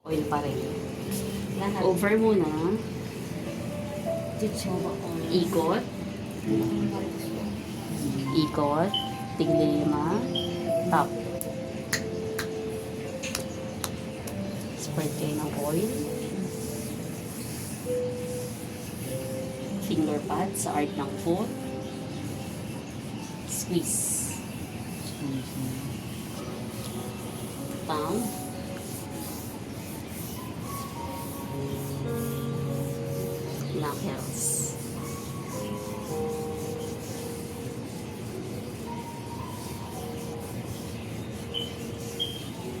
Oil pa rin. Lahat. Over muna. Dito mo ako. Ikot. Ikot. Tiglima. Top. Spread kayo ng oil. Finger pad sa art ng foot. Squeeze. Pound. Knuckles.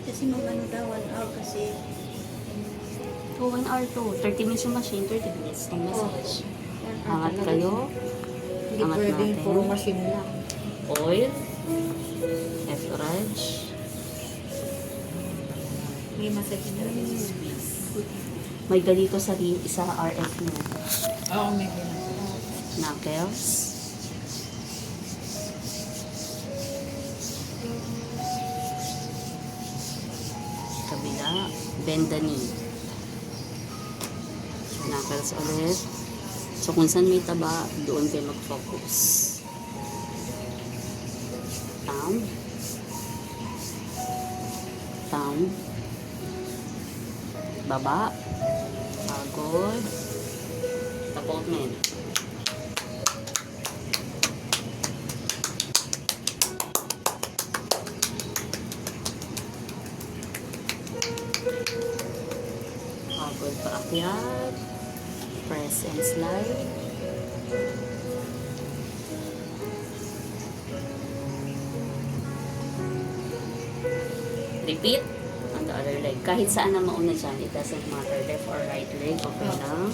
Kasi mag-ano daw, 1 hour kasi. So, 1 hour to. 30 minutes yung machine, 30 minutes ng massage. 1 hour Angat talaga. kayo. Hindi Angat pwedeng natin. puro machine lang. Oil. Efrage. May massage talaga si squeeze. May ganito sa isa RF mo. Oo, may ganun. Knuckles. Kabila. Bend the knee. Knuckles ulit. So, kung saan may taba, doon kayo mag-focus. Thumb. Thumb. Baba. Pagod. Tapotment. Pagod paakyat. Press and slide. Repeat on the other leg. Kahit saan na mauna dyan, it doesn't matter. Left or right leg, okay lang.